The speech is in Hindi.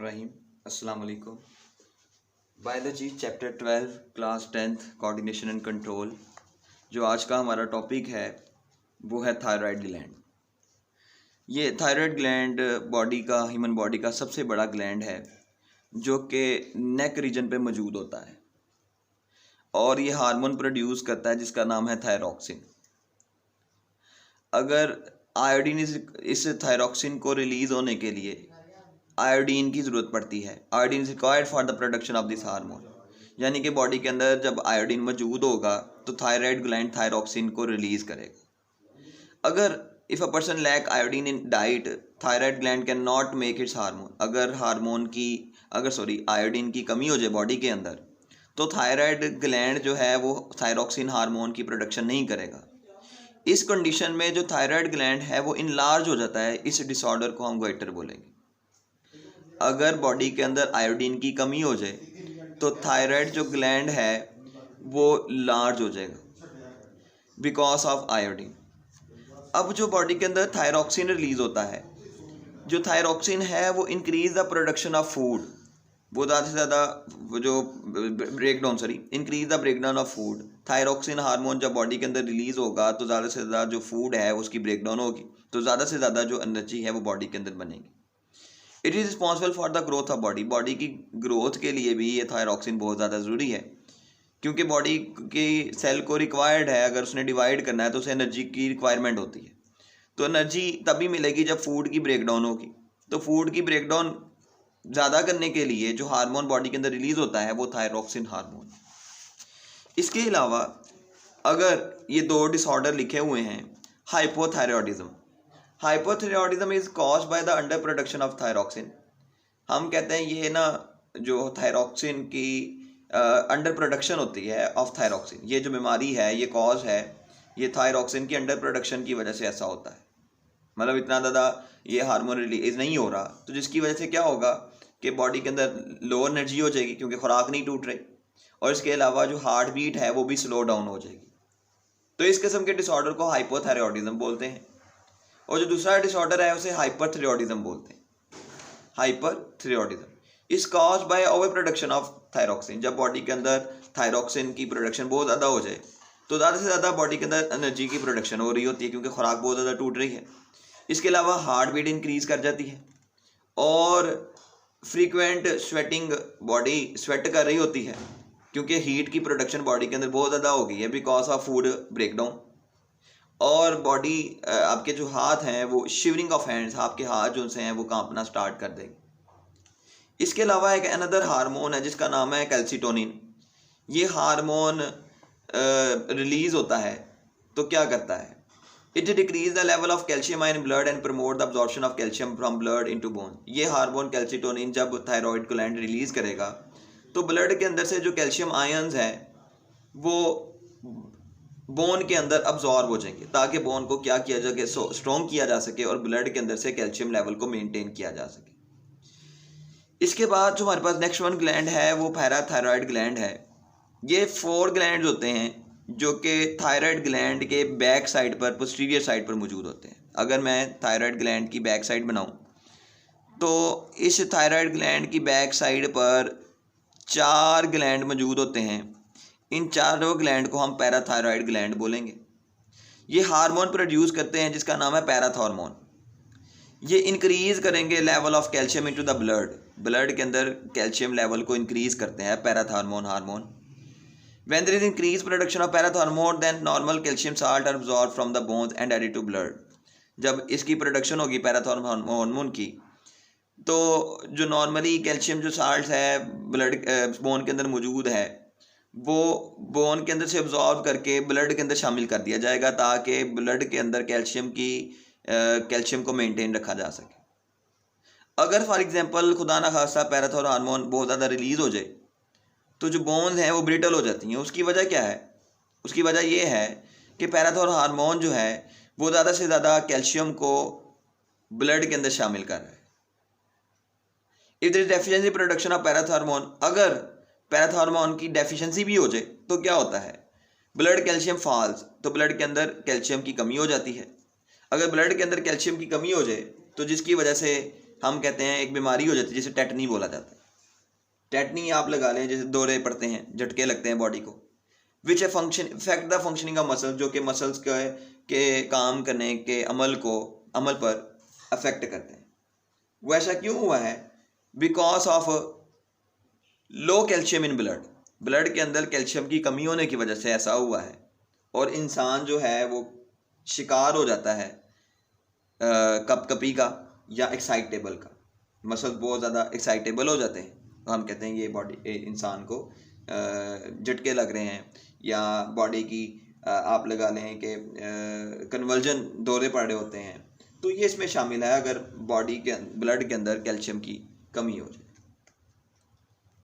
बिस्मिल्लाहिर्रहमानिर्रहीम। अस्सलाम वालेकुम। Biology chapter 12 class 10th coordination and control. जो आज का हमारा टॉपिक है वो है थायराइड ग्लैंड। ये थायराइड ग्लैंड ह्यूमन बॉडी का सबसे बड़ा ग्लैंड है जो कि नेक रीजन पे मौजूद होता है और ये हार्मोन प्रोड्यूस करता है जिसका नाम है थायरॉक्सिन। अगर आयोडीन इस थायरॉक्सिन को रिलीज होने के लिए आयोडीन की ज़रूरत पड़ती है। Iodine is required for the production of this hormone, यानी कि बॉडी के अंदर जब आयोडीन मौजूद होगा तो थायराइड ग्लैंड थायरॉक्सिन को रिलीज करेगा। अगर if a person lack iodine in diet, thyroid gland can not make its hormone. अगर आयोडीन की कमी हो जाए बॉडी के अंदर तो थायराइड ग्लैंड जो है वो थायरॉक्सिन हार्मोन की प्रोडक्शन नहीं करेगा। इस कंडीशन में जो थायराइड ग्लैंड है वो इनलार्ज हो जाता है। इस डिसऑर्डर को हम गोइटर बोलेंगे। अगर बॉडी के अंदर आयोडीन की कमी हो जाए तो थायराइड जो ग्लैंड है वो लार्ज हो जाएगा बिकॉज ऑफ आयोडीन। अब जो बॉडी के अंदर थायरॉक्सिन रिलीज होता है, जो थायरॉक्सिन है वो increase the production of food. वो ज़्यादा से ज़्यादा increase the breakdown of food. Thyroxine hormone जब बॉडी के अंदर रिलीज होगा तो ज़्यादा से ज़्यादा जो फूड है उसकी ब्रेकडाउन होगी, तो ज़्यादा से ज़्यादा जो एनर्जी है वो बॉडी के अंदर बनेगी। It is responsible for the growth of body. Body की ग्रोथ के लिए भी ये थायरॉक्सिन बहुत ज़्यादा ज़रूरी है, क्योंकि बॉडी की सेल को रिक्वायर्ड है, अगर उसने डिवाइड करना है तो उसे एनर्जी की रिक्वायरमेंट होती है। तो एनर्जी तभी मिलेगी जब फूड की ब्रेकडाउन होगी। तो फूड की ब्रेकडाउन ज़्यादा करने के लिए जो हार्मोन बॉडी के अंदर रिलीज होता है वो थायरॉक्सिन हार्मोन। इसके अलावा अगर ये दो डिसऑर्डर लिखे हुए हैं, hypothyroidism. Hypothyroidism is caused by the under production of thyroxine. हम कहते हैं ये ना जो थायरॉक्सिन की अंडर प्रोडक्शन होती है ऑफ थायरॉक्सिन, ये जो बीमारी है ये कॉज है ये थायरॉक्सिन की अंडर प्रोडक्शन की वजह से ऐसा होता है। मतलब इतना ज़्यादा ये हार्मोन रिलीज नहीं हो रहा, तो जिसकी वजह से क्या होगा कि बॉडी के अंदर लो एनर्जी हो जाएगी क्योंकि खुराक नहीं टूट रही, और इसके अलावा जो हार्ट बीट है वो भी स्लो डाउन हो जाएगी। तो इस किस्म के डिसऑर्डर को हाइपोथायरॉयडिज्म बोलते हैं। और जो दूसरा डिसऑर्डर है उसे हाइपरथायरॉयडिज्म बोलते हैं। Hyperthyroidism is caused by over production of thyroxine. जब बॉडी के अंदर थायरॉक्सिन की प्रोडक्शन बहुत ज़्यादा हो जाए तो ज़्यादा से ज़्यादा बॉडी के अंदर एनर्जी की प्रोडक्शन हो रही होती है क्योंकि खुराक बहुत ज़्यादा टूट रही है। इसके अलावा हार्ट बीट इंक्रीज कर जाती है और फ्रीक्वेंट स्वेटिंग, बॉडी स्वेट कर रही होती है क्योंकि हीट की प्रोडक्शन बॉडी के अंदर बहुत ज़्यादा हो गई है बिकॉज ऑफ फूड ब्रेकडाउन। और बॉडी आपके जो हाथ हैं वो शिवरिंग ऑफ हैंड्स, आपके हाथ जो से हैं वो कांपना स्टार्ट कर देंगे। इसके अलावा एक अनदर हार्मोन है जिसका नाम है कैल्सीटोनिन। ये हार्मोन रिलीज होता है तो क्या करता है, it decrease the level of calcium ion blood and promote the absorption of calcium from blood into bone. ये हार्मोन कैल्सीटोनिन जब थायराइड ग्लैंड रिलीज करेगा तो ब्लड के अंदर से जो कैल्शियम आयन्स हैं वो बोन के अंदर अब्जॉर्ब हो जाएंगे ताकि बोन को क्या किया जाए, स्ट्रॉन्ग किया जा सके और ब्लड के अंदर से कैल्शियम लेवल को मेंटेन किया जा सके। इसके बाद जो हमारे पास नेक्स्ट वन ग्लैंड है वो पैराथायरॉयड ग्लैंड है। ये 4 ग्लैंड होते हैं जो कि थायराइड ग्लैंड के बैक साइड पर, पोस्टीरियर साइड पर मौजूद होते हैं। अगर मैं थायराइड ग्लैंड की बैक साइड बनाऊं तो इस थायराइड ग्लैंड की बैक साइड पर 4 ग्लैंड मौजूद होते हैं। इन चारों ग्लैंड को हम पैराथायरॉयड ग्लैंड बोलेंगे। ये हार्मोन प्रोड्यूस करते हैं जिसका नाम है पैराथॉर्मोन। ये इंक्रीज करेंगे level of calcium into the blood. Blood के अंदर कैल्शियम लेवल को इंक्रीज करते हैं parathormone hormone. When there is increased production of parathormone, then normal calcium salt are absorbed from the bones and added to blood. जब इसकी प्रोडक्शन होगी पैराथॉर्मोन की तो जो नॉर्मली कैल्शियम जो साल्ट है ब्लड बोन के अंदर मौजूद है वो बोन के अंदर से अब्जॉर्ब करके ब्लड के अंदर शामिल कर दिया जाएगा ताकि ब्लड के अंदर कैल्शियम को मेंटेन रखा जा सके। अगर फॉर एग्जांपल खुदा ना खास्ता पैराथॉर्मोन हार्मोन बहुत ज़्यादा रिलीज हो जाए तो जो बोन्स हैं वो ब्रिटल हो जाती हैं। उसकी वजह क्या है? उसकी वजह ये है कि पैराथॉर्मोन हार्मोन जो है वो ज़्यादा से ज़्यादा कैल्शियम को ब्लड के अंदर शामिल कर रहा है। If there is deficiency production of parathormone, अगर पैराथॉर्मोन की डेफिशिएंसी भी हो जाए तो क्या होता है, ब्लड कैल्शियम फॉल्स, तो ब्लड के अंदर कैल्शियम की कमी हो जाती है। अगर ब्लड के अंदर कैल्शियम की कमी हो जाए तो जिसकी वजह से हम कहते हैं एक बीमारी हो जाती है जिसे टेटनी बोला जाता है। टेटनी आप लगा लें, जैसे दौरे पड़ते हैं, झटके लगते हैं बॉडी को, which a function effect the functioning of muscles, जो कि मसल्स के काम करने के अमल पर अफेक्ट करते हैं। वो ऐसा क्यों हुआ है? Because of low calcium in blood के अंदर कैल्शियम की कमी होने की वजह से ऐसा हुआ है, और इंसान जो है वो शिकार हो जाता है कपकपी का या एक्साइटेबल का। मसल्स बहुत ज़्यादा एक्साइटेबल हो जाते हैं, तो हम कहते हैं ये बॉडी इंसान को झटके लग रहे हैं, या बॉडी की आप लगा लें कि कन्वर्जन दौरे पड़ रहे होते हैं। तो ये इसमें शामिल है अगर बॉडी के ब्लड के अंदर कैल्शियम की कमी हो जाए।